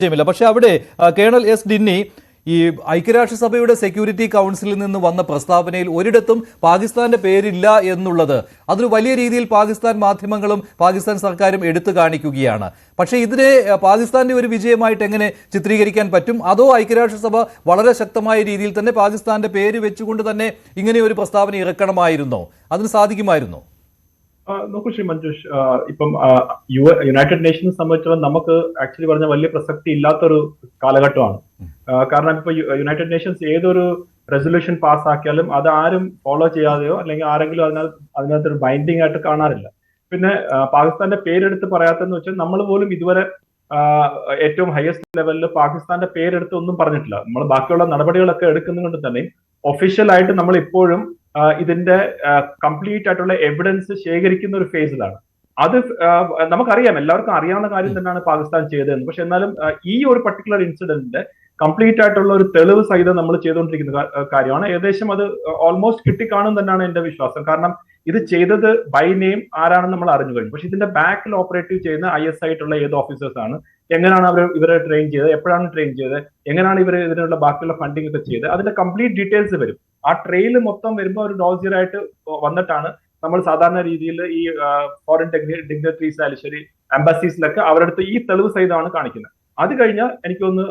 പക്ഷെ അവിടെ colonel S ഡിന്നി ഈ ഐക്യരാഷ്ട്രസഭയുടെ സെക്യൂരിറ്റി കൗൺസിലിൽ നിന്ന് വന്ന പ്രസ്താവനയിൽ ഒരിടത്തും പാകിസ്ഥാന്റെ പേരില്ല എന്നുള്ളത് അതൊരു വലിയ രീതിയിൽ പാകിസ്ഥാൻ മാധ്യമങ്ങളും പാകിസ്ഥാൻ സർക്കാരും എടുത്തു കാണിക്കുകയാണ്. പക്ഷേ ഇതിനെ പാകിസ്ഥാന്റെ ഒരു വിജയമായിട്ട് എങ്ങനെ ചിത്രീകരിക്കാൻ പറ്റും? അതോ ഐക്യരാഷ്ട്രസഭ വളരെ ശക്തമായ രീതിയിൽ തന്നെ പാകിസ്ഥാന്റെ പേര് വെച്ചുകൊണ്ട് തന്നെ ഇങ്ങനെ ഒരു പ്രസ്താവന ഇറക്കണമായിരുന്നോ? അതിന് സാധിക്കുമായിരുന്നോ? നോക്കൂ ശ്രീ മഞ്ജുഷ്, ഇപ്പം യുണൈറ്റഡ് നേഷൻസ് സംബന്ധിച്ചിടത്തോളം നമുക്ക് ആക്ച്വലി പറഞ്ഞ വലിയ പ്രസക്തി ഇല്ലാത്തൊരു കാലഘട്ടമാണ്. കാരണം ഇപ്പൊ യുണൈറ്റഡ് നേഷൻസ് ഏതൊരു റെസൊല്യൂഷൻ പാസ്സാക്കിയാലും അത് ആരും ഫോളോ ചെയ്യാതെയോ അല്ലെങ്കിൽ ആരെങ്കിലും അതിനകത്തൊരു ബൈൻഡിങ് ആയിട്ട് കാണാറില്ല. പിന്നെ പാകിസ്ഥാന്റെ പേരെടുത്ത് പറയാത്തെന്ന് വെച്ചാൽ നമ്മൾ പോലും ഇതുവരെ ഏറ്റവും ഹയസ്റ്റ് ലെവലിൽ പാകിസ്ഥാന്റെ പേരെടുത്ത് ഒന്നും പറഞ്ഞിട്ടില്ല. നമ്മൾ ബാക്കിയുള്ള നടപടികളൊക്കെ എടുക്കുന്നതുകൊണ്ട് തന്നെ ഒഫീഷ്യൽ ആയിട്ട് നമ്മൾ ഇപ്പോഴും ഇതിന്റെ കംപ്ലീറ്റ് ആയിട്ടുള്ള എവിഡൻസ് ശേഖരിക്കുന്ന ഒരു ഫേസിലാണ്. അത് നമുക്കറിയാം, എല്ലാവർക്കും അറിയാവുന്ന കാര്യം തന്നെയാണ് പാകിസ്ഥാൻ ചെയ്തതെന്ന്. പക്ഷെ എന്നാലും ഈ ഒരു പർട്ടിക്കുലർ ഇൻസിഡന്റിന്റെ കംപ്ലീറ്റ് ആയിട്ടുള്ള ഒരു തെളിവ് സഹിതം നമ്മൾ ചെയ്തുകൊണ്ടിരിക്കുന്ന കാര്യമാണ്. ഏകദേശം അത് ഓൾമോസ്റ്റ് കിട്ടിക്കാണും തന്നെയാണ് എന്റെ വിശ്വാസം. കാരണം ഇത് ചെയ്തത് ബൈ നെയിം ആരാണെന്ന് നമ്മൾ അറിഞ്ഞു കഴിഞ്ഞു. പക്ഷെ ഇതിന്റെ ബാക്കിൽ ഓപ്പറേറ്റീവ് ചെയ്യുന്ന IS ആയിട്ടുള്ള ഏത് ഓഫീസേഴ്സ് ആണ്, എങ്ങനെയാണ് ഇവരെ ട്രെയിൻ ചെയ്തത്, എപ്പോഴാണ് ട്രെയിൻ ചെയ്തത്, എങ്ങനെയാണ് ഇതിനുള്ള ബാക്കിയുള്ള ഫണ്ടിങ് ഒക്കെ ചെയ്തത്, അതിന്റെ കംപ്ലീറ്റ് ഡീറ്റെയിൽസ് വരും. ആ ട്രെയിൽ മൊത്തം വരുമ്പോൾ ഒരു ഡോസിയറായിട്ട് വന്നിട്ടാണ് നമ്മൾ സാധാരണ രീതിയിൽ ഈ ഫോറിൻ ഡിഗ്നറ്ററീസ് ആയാലും ശരി എംബസീസിലൊക്കെ അവരുടെ അടുത്ത് ഈ തെളിവ് സഹിതമാണ് കാണിക്കുന്നത്. അത് കഴിഞ്ഞാൽ എനിക്കൊന്ന്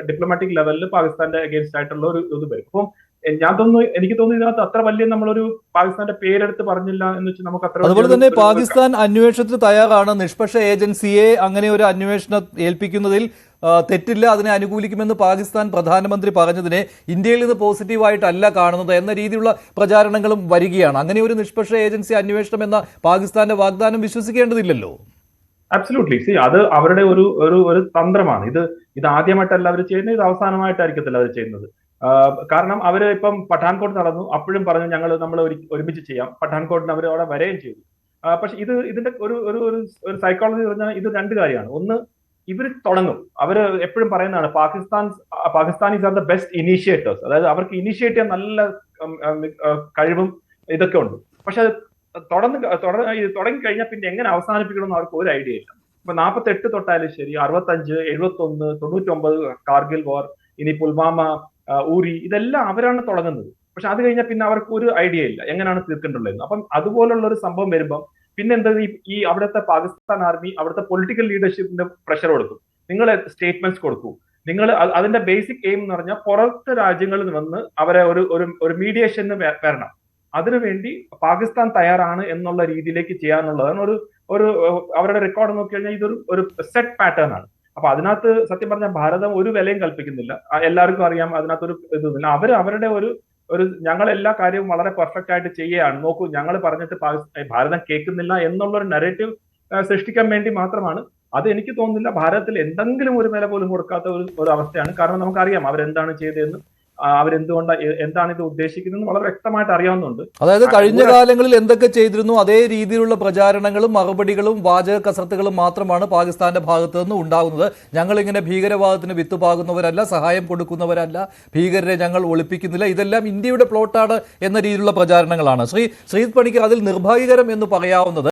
ഡിപ്ലോമാറ്റിക് ലെവലിൽ പാകിസ്ഥാന്റെ അഗേൻസ്റ്റ് ആയിട്ടുള്ള ഒരു ഇത് വരും. അപ്പം എനിക്ക് തോന്നുന്നു ഇതിനകത്ത് അത്ര വലിയ നമ്മളൊരു പാകിസ്ഥാന്റെ പേരെടുത്ത് പറഞ്ഞില്ല എന്ന് വെച്ചാൽ നമുക്ക് അത്ര. അതുപോലെ തന്നെ പാകിസ്ഥാൻ അന്വേഷണത്തിന് തയ്യാറാണ്. നിഷ്പക്ഷ ഏജൻസിയെ അങ്ങനെ ഒരു അന്വേഷണം ഏൽപ്പിക്കുന്നതിൽ തെറ്റില്ല, അതിനെ അനുകൂലിക്കുമെന്ന് പാകിസ്ഥാൻ പ്രധാനമന്ത്രി പറഞ്ഞതിനെ ഇന്ത്യയിൽ നിന്ന് പോസിറ്റീവായിട്ടല്ല കാണുന്നത് എന്ന രീതിയിലുള്ള പ്രചാരണങ്ങളും വരികയാണ്. അങ്ങനെ ഒരു നിഷ്പക്ഷ ഏജൻസി അന്വേഷണം എന്ന പാകിസ്ഥാന്റെ വാഗ്ദാനം വിശ്വസിക്കേണ്ടതില്ലല്ലോ. അബ്സല്യൂട്ട്ലി. അത് അവരുടെ ഒരു തന്ത്രമാണ്. ഇത് ആദ്യമായിട്ടല്ല അവർ ചെയ്യുന്നത്, ഇത് അവസാനമായിട്ടായിരിക്കത്തില്ല അവർ ചെയ്യുന്നത്. കാരണം അവര് ഇപ്പം പഠാൻകോട്ട് നടന്നു, അപ്പോഴും പറഞ്ഞു നമ്മൾ ഒരുമിച്ച് ചെയ്യാം. പഠാൻകോട്ടിന് അവർ അവിടെ വരെയും ചെയ്തു. പക്ഷെ ഇതിന്റെ ഒരു സൈക്കോളജി പറഞ്ഞാൽ ഇത് രണ്ട് കാര്യമാണ്. ഒന്ന്, ഇവർ തുടങ്ങും, അവര് എപ്പോഴും പറയുന്നതാണ് പാകിസ്ഥാനീസ് ആർ ദ ബെസ്റ്റ് ഇനീഷ്യേറ്റേഴ്സ്. അതായത് അവർക്ക് ഇനീഷ്യേറ്റ് ചെയ്യാൻ നല്ല കഴിവും ഇതൊക്കെ ഉണ്ട്. പക്ഷെ അത് തുടങ്ങി കഴിഞ്ഞാൽ പിന്നെ എങ്ങനെ അവസാനിപ്പിക്കണമെന്ന് അവർക്ക് ഒരു ഐഡിയ ഇല്ല. ഇപ്പൊ 48 തൊട്ടായാലും ശരി, 65, 71, 99 കാർഗിൽ വാർ, ഇനി പുൽവാമ, ഊരി, ഇതെല്ലാം അവരാണ് തുടങ്ങുന്നത്. പക്ഷെ അത് കഴിഞ്ഞാൽ പിന്നെ അവർക്ക് ഒരു ഐഡിയ ഇല്ല എങ്ങനെയാണ് തീർക്കേണ്ടുള്ളതെന്ന്. അപ്പം അതുപോലുള്ള ഒരു സംഭവം വരുമ്പം പിന്നെ എന്താ, ഈ അവിടുത്തെ പാകിസ്ഥാൻ ആർമി അവിടുത്തെ പൊളിറ്റിക്കൽ ലീഡർഷിപ്പിന്റെ പ്രഷർ കൊടുക്കും. നിങ്ങൾ സ്റ്റേറ്റ്മെന്റ്സ് കൊടുക്കൂ. നിങ്ങൾ അതിന്റെ ബേസിക് എയിം എന്ന് പറഞ്ഞാൽ പുറത്തെ രാജ്യങ്ങളിൽ വന്ന് അവരെ ഒരു മീഡിയേഷന് വരണം. അതിനുവേണ്ടി പാകിസ്ഥാൻ തയ്യാറാണ് എന്നുള്ള രീതിയിലേക്ക് ചെയ്യാനുള്ളതാണ് ഒരു അവരുടെ റെക്കോർഡ് നോക്കി കഴിഞ്ഞാൽ ഇതൊരു സെറ്റ് പാറ്റേൺ ആണ്. അപ്പൊ അതിനകത്ത് സത്യം പറഞ്ഞാൽ ഭാരതം ഒരു വിലയും കൽപ്പിക്കുന്നില്ല. എല്ലാവർക്കും അറിയാം അതിനകത്തൊരു ഇതൊന്നുമില്ല. അവരുടെ ഞങ്ങൾ എല്ലാ കാര്യവും വളരെ പെർഫെക്റ്റ് ആയിട്ട് ചെയ്യുകയാണ്, നോക്കൂ ഞങ്ങൾ പറഞ്ഞിട്ട് ഭാരതം കേൾക്കുന്നില്ല എന്നുള്ളൊരു നരേറ്റീവ് സൃഷ്ടിക്കാൻ വേണ്ടി മാത്രമാണ്. അത് എനിക്ക് തോന്നുന്നില്ല ഭാരതത്തിൽ എന്തെങ്കിലും ഒരു വില പോലും കൊടുക്കാത്ത ഒരു അവസ്ഥയാണ്. കാരണം നമുക്കറിയാം അവരെന്താണ് ചെയ്തതെന്ന്, എന്താണ് ഇത് ഉദ്ദേശിക്കുന്നത് വളരെ വ്യക്തമായിട്ട് അറിയാവുന്നുണ്ട്. അതായത് കഴിഞ്ഞ കാലങ്ങളിൽ എന്തൊക്കെ ചെയ്തിരുന്നു അതേ രീതിയിലുള്ള പ്രചാരണങ്ങളും മറുപടികളും വാചക കസർത്തുകളും മാത്രമാണ് പാകിസ്ഥാന്റെ ഭാഗത്തു നിന്ന് ഉണ്ടാകുന്നത്. ഞങ്ങൾ ഇങ്ങനെ ഭീകരവാദത്തിന് വിത്തുപാകുന്നവരല്ല, സഹായം കൊടുക്കുന്നവരല്ല, ഭീകരരെ ഞങ്ങൾ ഒളിപ്പിക്കുന്നില്ല, ഇതെല്ലാം ഇന്ത്യയുടെ പ്ലോട്ടാണ് എന്ന രീതിയിലുള്ള പ്രചാരണങ്ങളാണ്. ശ്രീത് പണിക്കർ, അതിൽ നിർഭാഗ്യകരം എന്ന് പറയാവുന്നത്